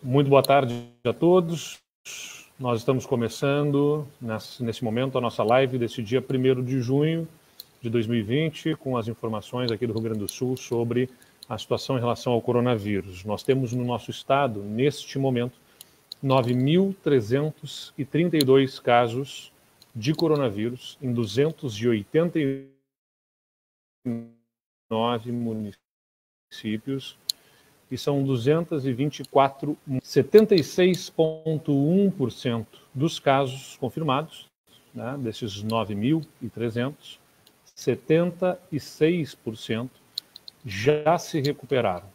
Muito boa tarde a todos. Nós estamos começando, nesse momento, a nossa live desse dia 1º de junho de 2020, com as informações aqui do Rio Grande do Sul sobre a situação em relação ao coronavírus. Nós temos no nosso estado, neste momento, 9.332 casos de coronavírus em 289 municípios, e são 224, 76,1% dos casos confirmados, né, desses 9.300, 76% já se recuperaram.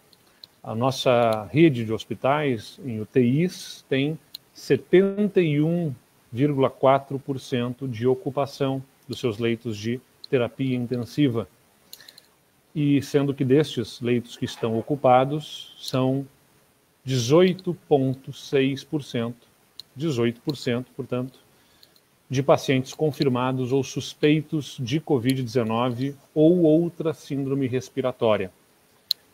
A nossa rede de hospitais em UTIs tem 71,4% de ocupação dos seus leitos de terapia intensiva. E sendo que destes leitos que estão ocupados, são 18,6%, 18%, portanto, de pacientes confirmados ou suspeitos de Covid-19 ou outra síndrome respiratória.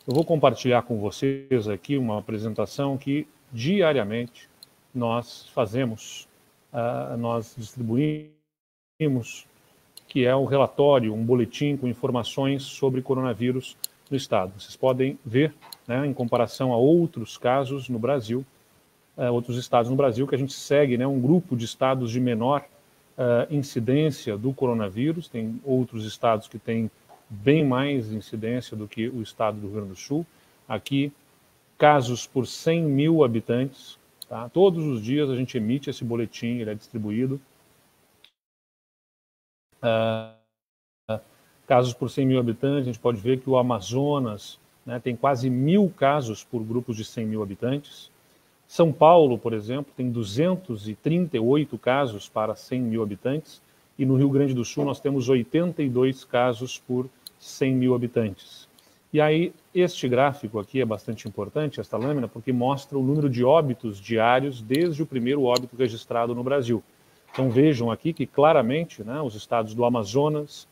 Eu vou compartilhar com vocês aqui uma apresentação que diariamente nós fazemos, nós distribuímos, que é um relatório, um boletim com informações sobre coronavírus no estado. Vocês podem ver, né, em comparação a outros casos no Brasil, outros estados no Brasil, que a gente segue, né, um grupo de estados de menor incidência do coronavírus. Tem outros estados que têm bem mais incidência do que o estado do Rio Grande do Sul. Aqui, casos por 100 mil habitantes. Tá? Todos os dias a gente emite esse boletim, ele é distribuído. Casos por 100 mil habitantes, a gente pode ver que o Amazonas, né, tem quase 1.000 casos por grupos de 100 mil habitantes. São Paulo, por exemplo, tem 238 casos para 100 mil habitantes. E no Rio Grande do Sul nós temos 82 casos por 100 mil habitantes. E aí, este gráfico aqui é bastante importante, esta lâmina, porque mostra o número de óbitos diários desde o primeiro óbito registrado no Brasil. Então vejam aqui que claramente, né, os estados do Amazonas,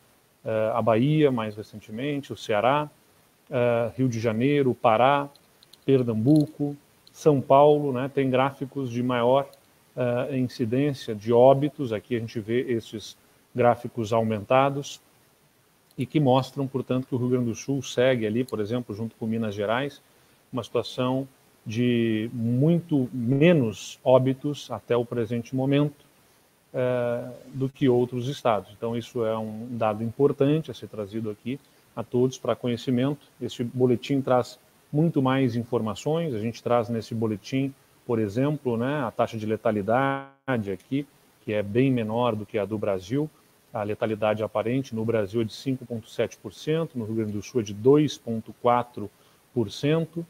a Bahia mais recentemente, o Ceará, Rio de Janeiro, Pará, Pernambuco, São Paulo, né, tem gráficos de maior incidência de óbitos. Aqui a gente vê esses gráficos aumentados e que mostram, portanto, que o Rio Grande do Sul segue ali, por exemplo, junto com Minas Gerais, uma situação de muito menos óbitos até o presente momento do que outros estados. Então isso é um dado importante a ser trazido aqui a todos para conhecimento. Este boletim traz muito mais informações. A gente traz nesse boletim, por exemplo, né, a taxa de letalidade aqui, que é bem menor do que a do Brasil. A letalidade aparente no Brasil é de 5,7%, no Rio Grande do Sul é de 2,4%.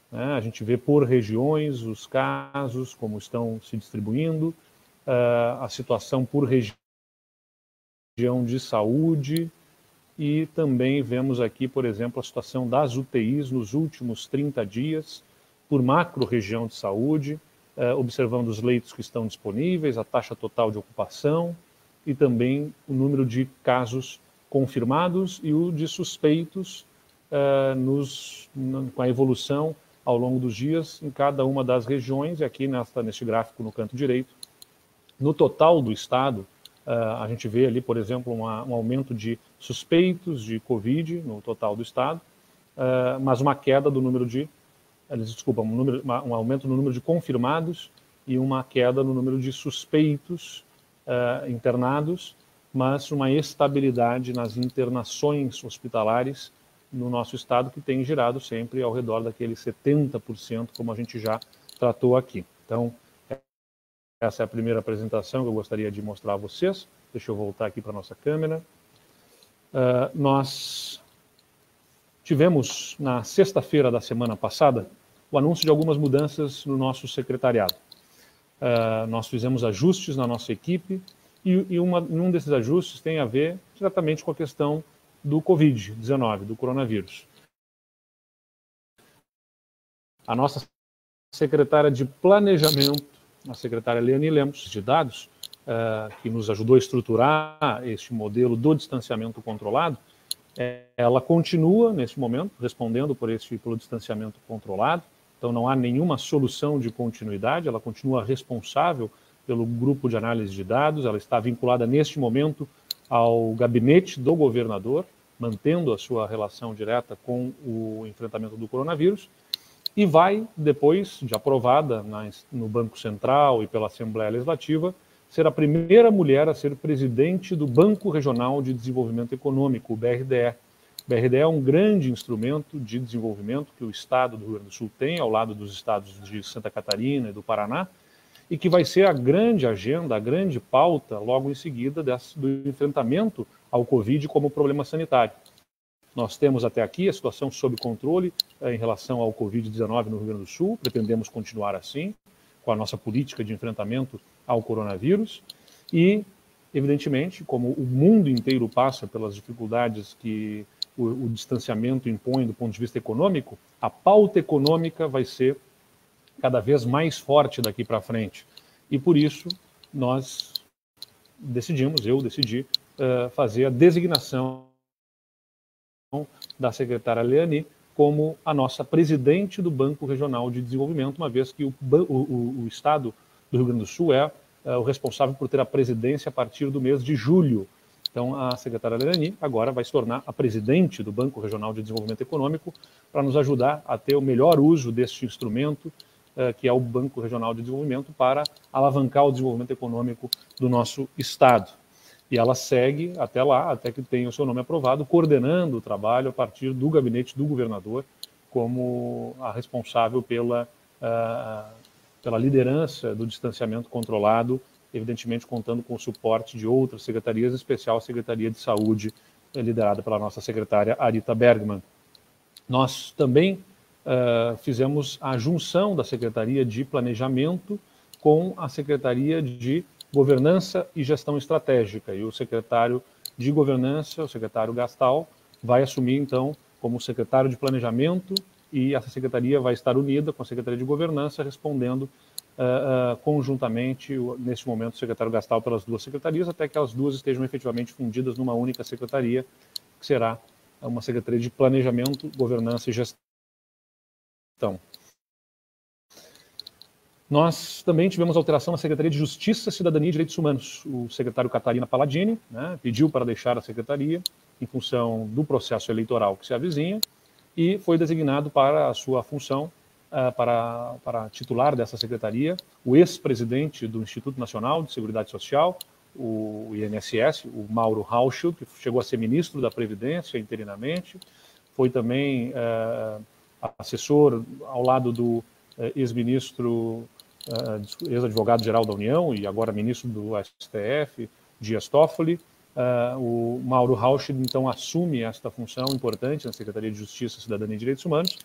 Né? A gente vê por regiões os casos, como estão se distribuindo, a situação por região de saúde, e também vemos aqui, por exemplo, a situação das UTIs nos últimos 30 dias, por macro-região de saúde, observando os leitos que estão disponíveis, a taxa total de ocupação e também o número de casos confirmados e o de suspeitos com a evolução ao longo dos dias em cada uma das regiões. E aqui neste gráfico no canto direito, no total do estado, a gente vê ali, por exemplo, um aumento de suspeitos de Covid no total do estado, mas uma queda do número de, um aumento no número de confirmados e uma queda no número de suspeitos internados, mas uma estabilidade nas internações hospitalares no nosso estado, que tem girado sempre ao redor daqueles 70%, como a gente já tratou aqui. Então, essa é a primeira apresentação que eu gostaria de mostrar a vocês. Deixa eu voltar aqui para a nossa câmera. Nós tivemos, na sexta-feira da semana passada, o anúncio de algumas mudanças no nosso secretariado. Nós fizemos ajustes na nossa equipe e um desses ajustes tem a ver diretamente com a questão do Covid-19, do coronavírus. A nossa secretária de Planejamento, a secretária Leane Lemos, de dados, que nos ajudou a estruturar este modelo do distanciamento controlado, ela continua, nesse momento, respondendo pelo distanciamento controlado. então não há nenhuma solução de continuidade, ela continua responsável pelo grupo de análise de dados, ela está vinculada neste momento ao gabinete do governador, mantendo a sua relação direta com o enfrentamento do coronavírus, e vai, depois de aprovada no Banco Central e pela Assembleia Legislativa, ser a primeira mulher a ser presidente do Banco Regional de Desenvolvimento Econômico, o BRDE. O BRDE é um grande instrumento de desenvolvimento que o Estado do Rio Grande do Sul tem, ao lado dos estados de Santa Catarina e do Paraná, e que vai ser a grande agenda, a grande pauta, logo em seguida, do enfrentamento ao Covid como problema sanitário. Nós temos até aqui a situação sob controle em relação ao Covid-19 no Rio Grande do Sul, pretendemos continuar assim, com a nossa política de enfrentamento ao coronavírus, e, evidentemente, como o mundo inteiro passa pelas dificuldades que o distanciamento impõe do ponto de vista econômico, a pauta econômica vai ser cada vez mais forte daqui para frente. E por isso nós eu decidi fazer a designação da secretária Leani como a nossa presidente do Banco Regional de Desenvolvimento, uma vez que o Estado do Rio Grande do Sul é o responsável por ter a presidência a partir do mês de julho. Então, a secretária Leani agora vai se tornar a presidente do Banco Regional de Desenvolvimento Econômico para nos ajudar a ter o melhor uso deste instrumento, que é o Banco Regional de Desenvolvimento, para alavancar o desenvolvimento econômico do nosso Estado. E ela segue até lá, até que tenha o seu nome aprovado, coordenando o trabalho a partir do gabinete do governador, como a responsável pela liderança do distanciamento controlado, evidentemente contando com o suporte de outras secretarias, em especial a Secretaria de Saúde, liderada pela nossa secretária Arita Bergman. Nós também fizemos a junção da Secretaria de Planejamento com a Secretaria de Governança e Gestão Estratégica, e o secretário de Governança, o secretário Gastal, vai assumir, então, como secretário de Planejamento, e essa secretaria vai estar unida com a Secretaria de Governança, respondendo conjuntamente, neste momento, o secretário Gastal pelas duas secretarias, até que as duas estejam efetivamente fundidas numa única secretaria, que será uma Secretaria de Planejamento, Governança e Gestão. Nós também tivemos alteração na Secretaria de Justiça, Cidadania e Direitos Humanos. O secretário Catarina Palladini pediu para deixar a secretaria em função do processo eleitoral que se avizinha e foi designado para a sua função, para titular dessa secretaria, o ex-presidente do Instituto Nacional de Seguridade Social, o INSS, o Mauro Rauschel, que chegou a ser ministro da Previdência interinamente, foi também assessor ao lado do ex-ministro, ex-advogado-geral da União e agora ministro do STF, Dias Toffoli. O Mauro Rauschel, então, assume esta função importante na Secretaria de Justiça, Cidadania e Direitos Humanos,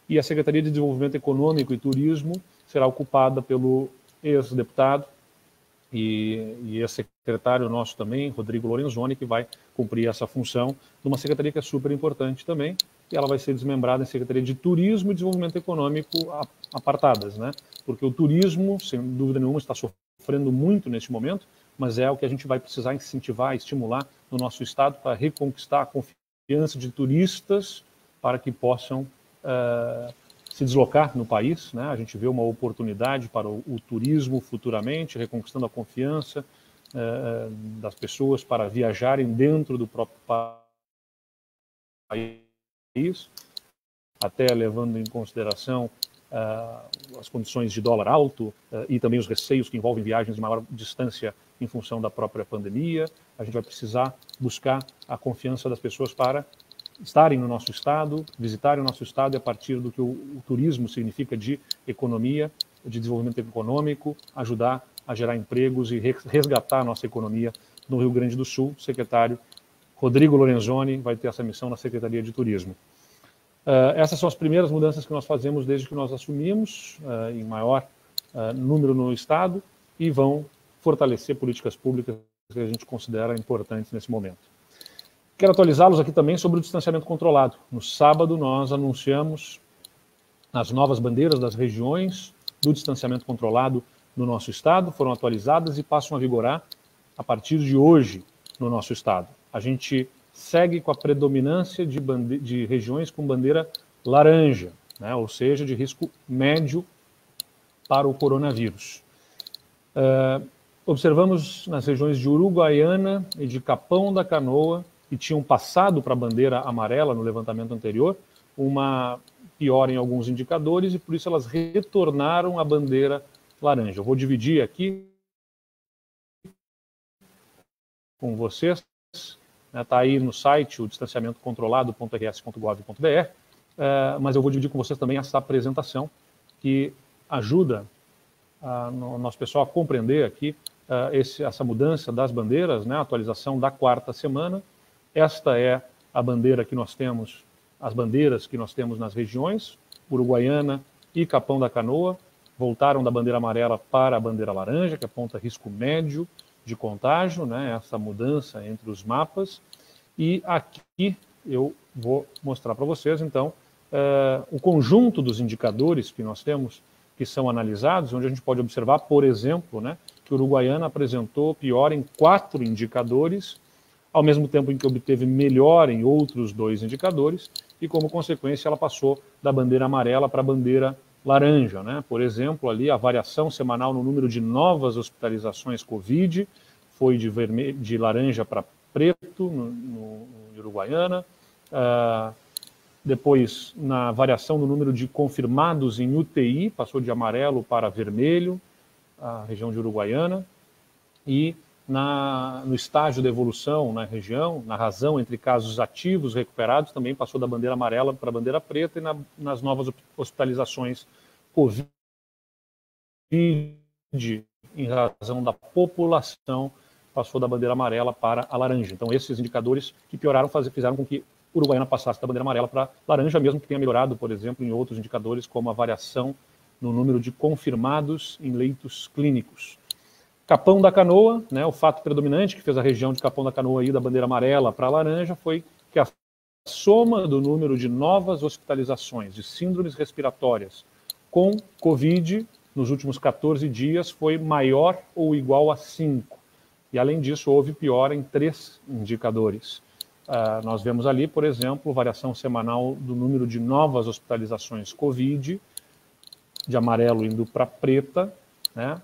e a Secretaria de Desenvolvimento Econômico e Turismo será ocupada pelo ex-deputado e ex-secretário nosso também, Rodrigo Lorenzoni, que vai cumprir essa função de uma secretaria que é super importante também, e ela vai ser desmembrada em Secretaria de Turismo e Desenvolvimento Econômico apartadas, né? Porque o turismo, sem dúvida nenhuma, está sofrendo muito neste momento, mas é o que a gente vai precisar incentivar, estimular no nosso Estado para reconquistar a confiança de turistas para que possam se deslocar no país, né? A gente vê uma oportunidade para o turismo futuramente, reconquistando a confiança das pessoas para viajarem dentro do próprio país, até levando em consideração as condições de dólar alto e também os receios que envolvem viagens de maior distância em função da própria pandemia. A gente vai precisar buscar a confiança das pessoas para estarem no nosso estado, visitarem o nosso estado e a partir do que o turismo significa de economia, de desenvolvimento econômico, ajudar a gerar empregos e resgatar a nossa economia no Rio Grande do Sul. O secretário Rodrigo Lorenzoni vai ter essa missão na Secretaria de Turismo. Essas são as primeiras mudanças que nós fazemos desde que nós assumimos, em maior número no Estado, e vão fortalecer políticas públicas que a gente considera importantes nesse momento. Quero atualizá-los aqui também sobre o distanciamento controlado. No sábado, nós anunciamos as novas bandeiras das regiões do distanciamento controlado no nosso Estado, foram atualizadas e passam a vigorar a partir de hoje no nosso Estado. A gente segue com a predominância de regiões com bandeira laranja. né, ou seja, de risco médio para o coronavírus. Observamos nas regiões de Uruguaiana e de Capão da Canoa, que tinham passado para a bandeira amarela no levantamento anterior, uma piora em alguns indicadores e por isso elas retornaram à bandeira laranja. Eu vou dividir aqui com vocês, está aí no site o distanciamentocontrolado.rs.gov.br, mas eu vou dividir com vocês também essa apresentação que ajuda o nosso pessoal a compreender aqui essa mudança das bandeiras, né, a atualização da quarta semana. Esta é a bandeira que nós temos, as bandeiras que nós temos nas regiões, Uruguaiana e Capão da Canoa, voltaram da bandeira amarela para a bandeira laranja, que aponta risco médio de contágio, né, essa mudança entre os mapas. E aqui eu vou mostrar para vocês, então, o conjunto dos indicadores que nós temos, que são analisados, onde a gente pode observar, por exemplo, né, que Uruguaiana apresentou pior em 4 indicadores, ao mesmo tempo em que obteve melhor em outros 2 indicadores, e como consequência ela passou da bandeira amarela para a bandeira laranja, né? Por exemplo, ali a variação semanal no número de novas hospitalizações Covid foi de laranja para preto no Uruguaiana. Depois, na variação no número de confirmados em UTI, passou de amarelo para vermelho, a região de Uruguaiana. E no estágio de evolução na região, na razão entre casos ativos e recuperados, também passou da bandeira amarela para a bandeira preta, e nas novas hospitalizações Covid, em razão da população, passou da bandeira amarela para a laranja. Então, esses indicadores que pioraram fizeram com que Uruguaiana passasse da bandeira amarela para laranja, mesmo que tenha melhorado, por exemplo, em outros indicadores, como a variação no número de confirmados em leitos clínicos. Capão da Canoa, né, o fato predominante que fez a região de Capão da Canoa ir da bandeira amarela para a laranja foi que a soma do número de novas hospitalizações de síndromes respiratórias com Covid nos últimos 14 dias foi maior ou igual a 5. E, além disso, houve piora em 3 indicadores. Nós vemos ali, por exemplo, variação semanal do número de novas hospitalizações Covid, de amarelo indo para preta, né?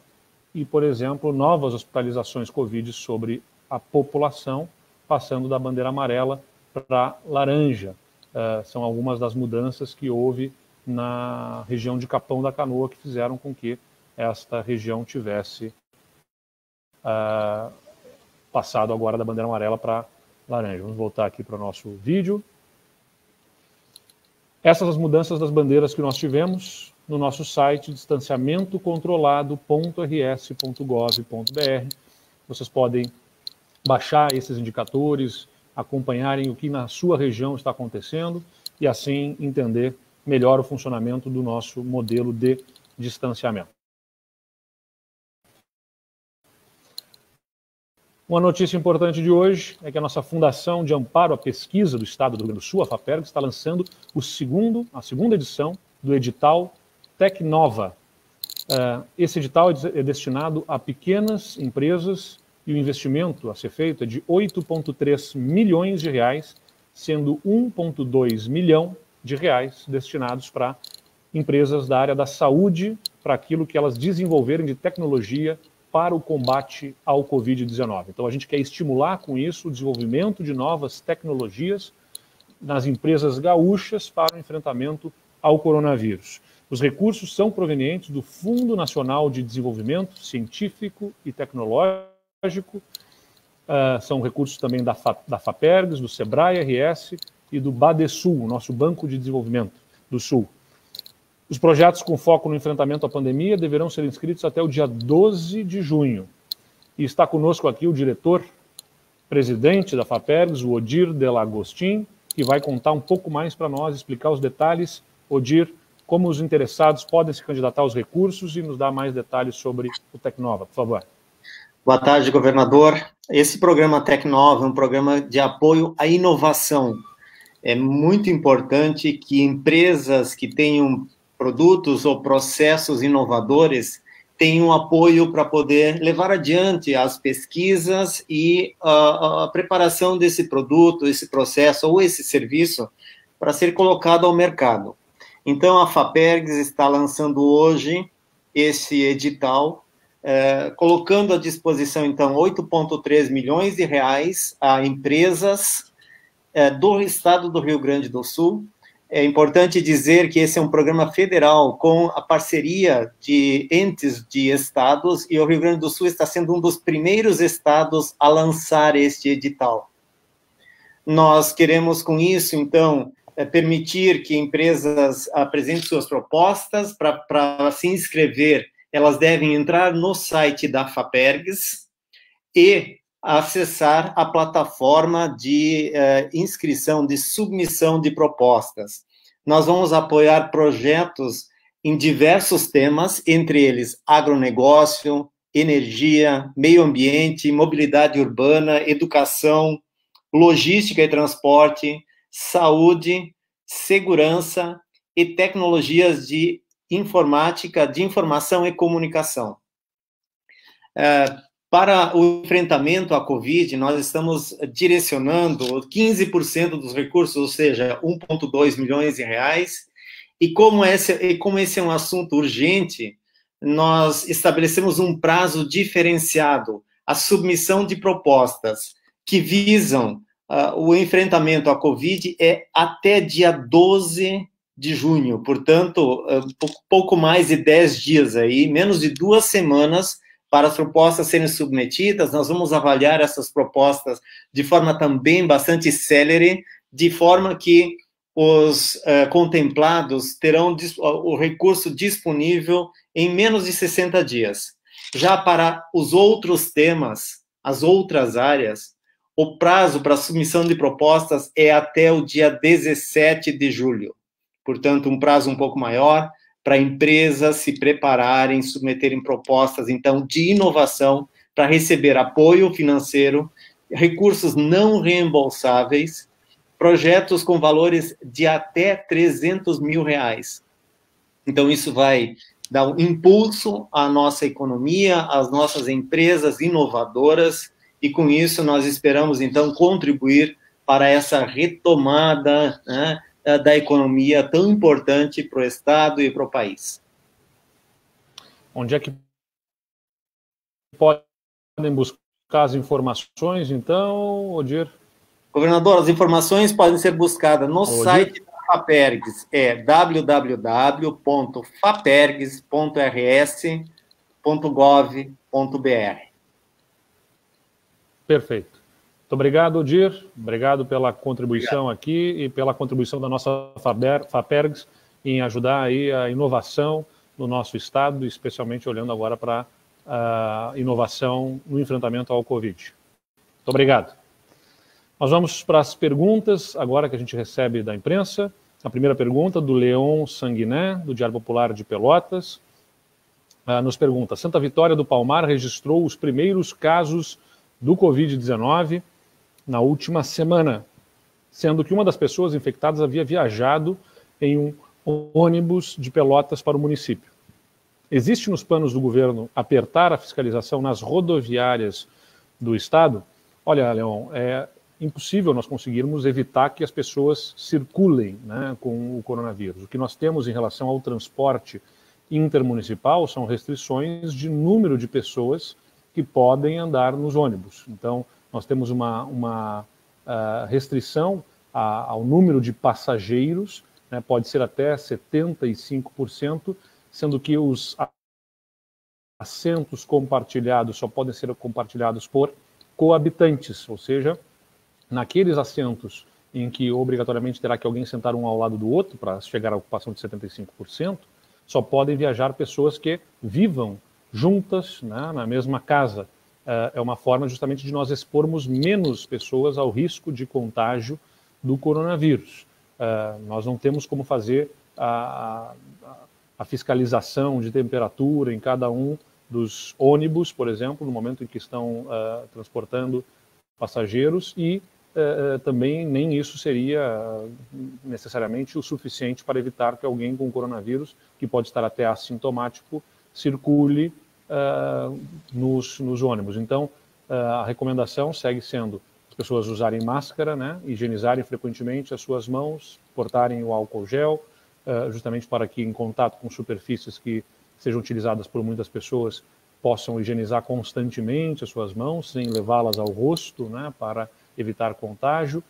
E, por exemplo, novas hospitalizações Covid sobre a população, passando da bandeira amarela para laranja. São algumas das mudanças que houve na região de Capão da Canoa que fizeram com que esta região tivesse passado agora da bandeira amarela para laranja. Vamos voltar aqui para o nosso vídeo. Essas as mudanças das bandeiras que nós tivemos no nosso site distanciamentocontrolado.rs.gov.br. Vocês podem baixar esses indicadores, acompanharem o que na sua região está acontecendo e assim entender melhor o funcionamento do nosso modelo de distanciamento. Uma notícia importante de hoje é que a nossa Fundação de Amparo à Pesquisa do Estado do Rio Grande do Sul, a FAPERG, está lançando a segunda edição do edital Tecnova. Esse edital é destinado a pequenas empresas e o investimento a ser feito é de 8,3 milhões de reais, sendo 1,2 milhão de reais destinados para empresas da área da saúde, para aquilo que elas desenvolverem de tecnologia para o combate ao Covid-19. Então, a gente quer estimular com isso o desenvolvimento de novas tecnologias nas empresas gaúchas para o enfrentamento ao coronavírus. Os recursos são provenientes do Fundo Nacional de Desenvolvimento Científico e Tecnológico, são recursos também da FAPERGS, do Sebrae RS e do Badesul, o nosso Banco de Desenvolvimento do Sul. Os projetos com foco no enfrentamento à pandemia deverão ser inscritos até o dia 12 de junho. E está conosco aqui o diretor-presidente da FAPERGS, o Odir Delagostin, que vai contar um pouco mais para nós, explicar os detalhes. Odir, como os interessados podem se candidatar aos recursos e nos dar mais detalhes sobre o Tecnova, por favor. Boa tarde, governador. Esse programa Tecnova é um programa de apoio à inovação. É muito importante que empresas que tenham produtos ou processos inovadores tenham apoio para poder levar adiante as pesquisas e a preparação desse produto, esse processo ou esse serviço para ser colocado ao mercado. Então, a FAPERGS está lançando hoje esse edital, colocando à disposição, então, 8,3 milhões de reais a empresas do estado do Rio Grande do Sul. É importante dizer que esse é um programa federal com a parceria de entes de estados, e o Rio Grande do Sul está sendo um dos primeiros estados a lançar este edital. Nós queremos, com isso, então, permitir que empresas apresentem suas propostas. Para se inscrever, elas devem entrar no site da FAPERGS e acessar a plataforma de inscrição, de submissão de propostas. Nós vamos apoiar projetos em diversos temas, entre eles agronegócio, energia, meio ambiente, mobilidade urbana, educação, logística e transporte, saúde, segurança e tecnologias de informática, de informação e comunicação. Para o enfrentamento à Covid, nós estamos direcionando 15% dos recursos, ou seja, 1,2 milhões de reais, e como esse é um assunto urgente, nós estabelecemos um prazo diferenciado, a submissão de propostas que visam o enfrentamento à Covid é até dia 12 de junho, portanto, pouco mais de 10 dias aí, menos de 2 semanas para as propostas serem submetidas. Nós vamos avaliar essas propostas de forma também bastante célere, de forma que os contemplados terão o recurso disponível em menos de 60 dias. Já para os outros temas, as outras áreas, o prazo para submissão de propostas é até o dia 17 de julho. Portanto, um prazo um pouco maior, para empresas se prepararem, submeterem propostas, então, de inovação, para receber apoio financeiro, recursos não reembolsáveis, projetos com valores de até 300 mil reais. Então, isso vai dar um impulso à nossa economia, às nossas empresas inovadoras, e com isso nós esperamos, então, contribuir para essa retomada, né, da economia tão importante para o Estado e para o país. Onde é que podem buscar as informações, então, Odir? Governador, as informações podem ser buscadas no site da FAPERGS, é www.fapergs.rs.gov.br. Perfeito. Muito obrigado, Odir. Obrigado pela contribuição aqui e pela contribuição da nossa FAPERGS em ajudar aí a inovação no nosso estado, especialmente olhando agora para a inovação no enfrentamento ao Covid. Muito obrigado. Nós vamos para as perguntas agora que a gente recebe da imprensa. A primeira pergunta do Leon Sanguiné, do Diário Popular de Pelotas, nos pergunta: Santa Vitória do Palmar registrou os primeiros casos do Covid-19 na última semana, sendo que uma das pessoas infectadas havia viajado em um ônibus de Pelotas para o município. Existe nos planos do governo apertar a fiscalização nas rodoviárias do estado? Olha, Leon, é impossível nós conseguirmos evitar que as pessoas circulem, né, com o coronavírus. O que nós temos em relação ao transporte intermunicipal são restrições de número de pessoas que podem andar nos ônibus. Então, nós temos uma restrição ao número de passageiros, né, pode ser até 75%, sendo que os assentos compartilhados só podem ser compartilhados por coabitantes, ou seja, naqueles assentos em que obrigatoriamente terá que alguém sentar um ao lado do outro para chegar à ocupação de 75%, só podem viajar pessoas que vivam juntas, né, na mesma casa. É uma forma justamente de nós expormos menos pessoas ao risco de contágio do coronavírus. Nós não temos como fazer a fiscalização de temperatura em cada um dos ônibus, por exemplo, no momento em que estão transportando passageiros, e também nem isso seria necessariamente o suficiente para evitar que alguém com coronavírus, que pode estar até assintomático, circule nos ônibus. Então, a recomendação segue sendo as pessoas usarem máscara, né, higienizarem frequentemente as suas mãos, portarem o álcool gel, justamente para que, em contato com superfícies que sejam utilizadas por muitas pessoas, possam higienizar constantemente as suas mãos, sem levá-las ao rosto, né, para evitar contágio.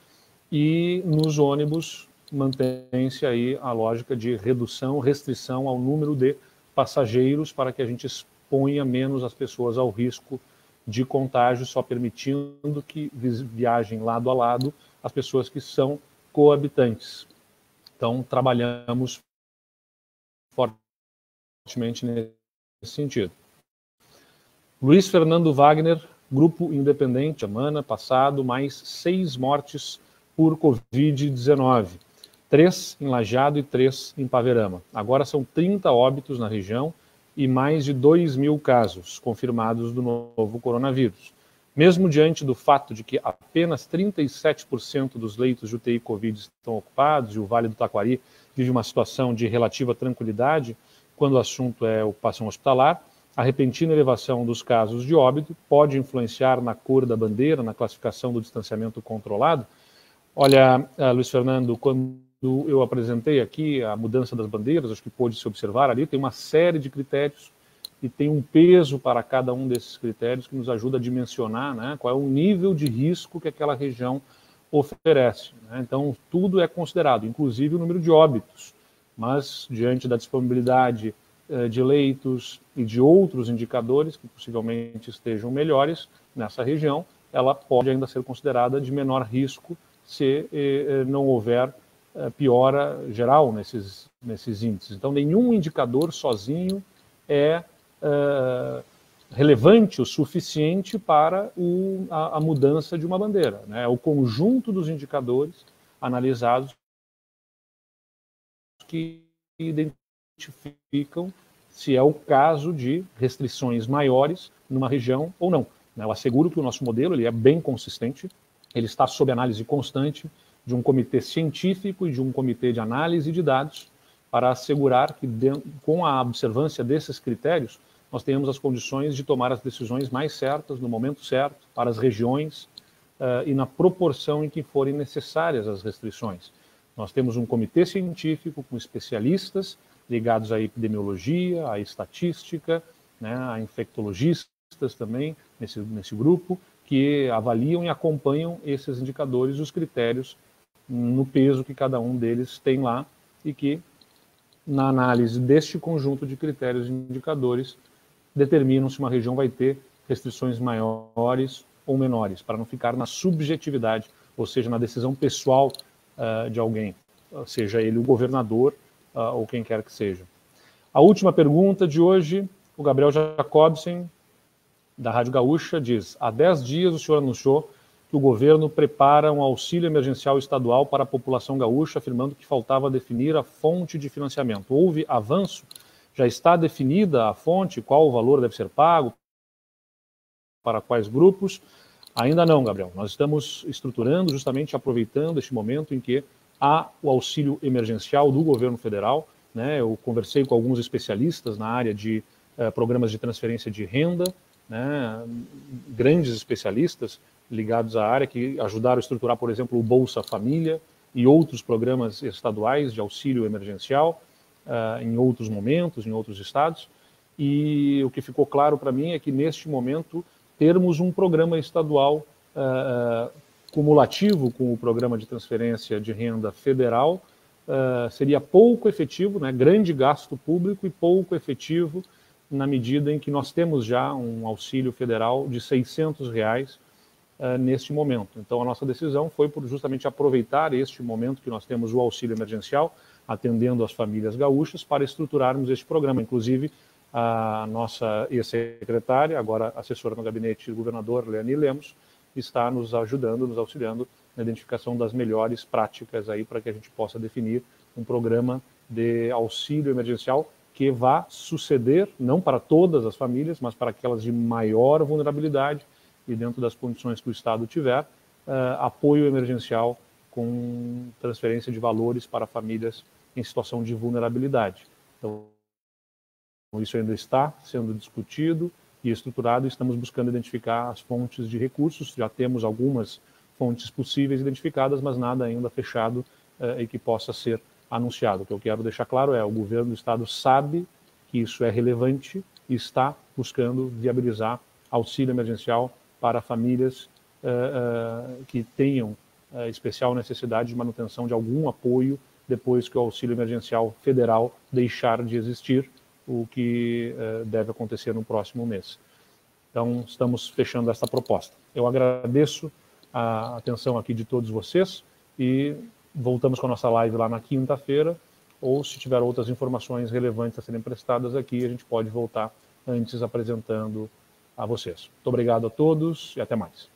E nos ônibus mantém-se aí a lógica de restrição ao número de passageiros, para que a gente exponha menos as pessoas ao risco de contágio, só permitindo que viajem lado a lado as pessoas que são coabitantes. Então, trabalhamos fortemente nesse sentido. Luiz Fernando Wagner, Grupo Independente, semana passada, mais 6 mortes por Covid-19. 3 em Lajeado e 3 em Paverama. Agora são 30 óbitos na região e mais de 2.000 casos confirmados do novo coronavírus. Mesmo diante do fato de que apenas 37% dos leitos de UTI Covid estão ocupados e o Vale do Taquari vive uma situação de relativa tranquilidade quando o assunto é ocupação hospitalar, a repentina elevação dos casos de óbito pode influenciar na cor da bandeira, na classificação do distanciamento controlado. Olha, Luiz Fernando, quando eu apresentei aqui a mudança das bandeiras, acho que pôde se observar ali, tem uma série de critérios e tem um peso para cada um desses critérios que nos ajuda a dimensionar, né, qual é o nível de risco que aquela região oferece, né? Então, tudo é considerado, inclusive o número de óbitos, mas diante da disponibilidade de leitos e de outros indicadores que possivelmente estejam melhores nessa região, ela pode ainda ser considerada de menor risco se não houver piora geral nesses índices. Então, nenhum indicador sozinho é relevante o suficiente para a mudança de uma bandeira, né? É o conjunto dos indicadores analisados que identificam se é o caso de restrições maiores numa região ou não. Eu asseguro que o nosso modelo ele é bem consistente, ele está sob análise constante de um comitê científico e de um comitê de análise de dados para assegurar que, com a observância desses critérios, nós tenhamos as condições de tomar as decisões mais certas, no momento certo, para as regiões e na proporção em que forem necessárias as restrições. Nós temos um comitê científico com especialistas ligados à epidemiologia, à estatística, né, a infectologistas também nesse grupo, que avaliam e acompanham esses indicadores, os critérios, no peso que cada um deles tem lá, e que, na análise deste conjunto de critérios e indicadores, determinam se uma região vai ter restrições maiores ou menores, para não ficar na subjetividade, ou seja, na decisão pessoal de alguém, seja ele o governador ou quem quer que seja. A última pergunta de hoje, o Gabriel Jacobsen, da Rádio Gaúcha, diz: há 10 dias o senhor anunciou que o governo prepara um auxílio emergencial estadual para a população gaúcha, afirmando que faltava definir a fonte de financiamento. Houve avanço? Já está definida a fonte? Qual o valor deve ser pago? Para quais grupos? Ainda não, Gabriel. Nós estamos estruturando, justamente aproveitando este momento em que há o auxílio emergencial do governo federal, né? Eu conversei com alguns especialistas na área de programas de transferência de renda, né? Grandes especialistas ligados à área que ajudaram a estruturar, por exemplo, o Bolsa Família e outros programas estaduais de auxílio emergencial em outros momentos, em outros estados. E o que ficou claro para mim é que, neste momento, termos um programa estadual cumulativo com o programa de transferência de renda federal seria pouco efetivo, né? Grande gasto público e pouco efetivo na medida em que nós temos já um auxílio federal de R$600 neste momento. Então, a nossa decisão foi por justamente aproveitar este momento que nós temos o auxílio emergencial, atendendo as famílias gaúchas, para estruturarmos este programa. Inclusive, a nossa ex-secretária, agora assessora no gabinete do governador, Leani Lemos, está nos ajudando, nos auxiliando na identificação das melhores práticas aí para que a gente possa definir um programa de auxílio emergencial que vá suceder, não para todas as famílias, mas para aquelas de maior vulnerabilidade e dentro das condições que o Estado tiver, apoio emergencial com transferência de valores para famílias em situação de vulnerabilidade. Então, isso ainda está sendo discutido e estruturado, e estamos buscando identificar as fontes de recursos. Já temos algumas fontes possíveis identificadas, mas nada ainda fechado e que possa ser anunciado. O que eu quero deixar claro é: o governo do estado sabe que isso é relevante e está buscando viabilizar auxílio emergencial para famílias que tenham especial necessidade de manutenção de algum apoio depois que o auxílio emergencial federal deixar de existir, o que deve acontecer no próximo mês. Então, estamos fechando essa proposta. Eu agradeço a atenção aqui de todos vocês e voltamos com a nossa live lá na quinta-feira, ou se tiver outras informações relevantes a serem prestadas aqui, a gente pode voltar antes apresentando a vocês. Muito obrigado a todos e até mais.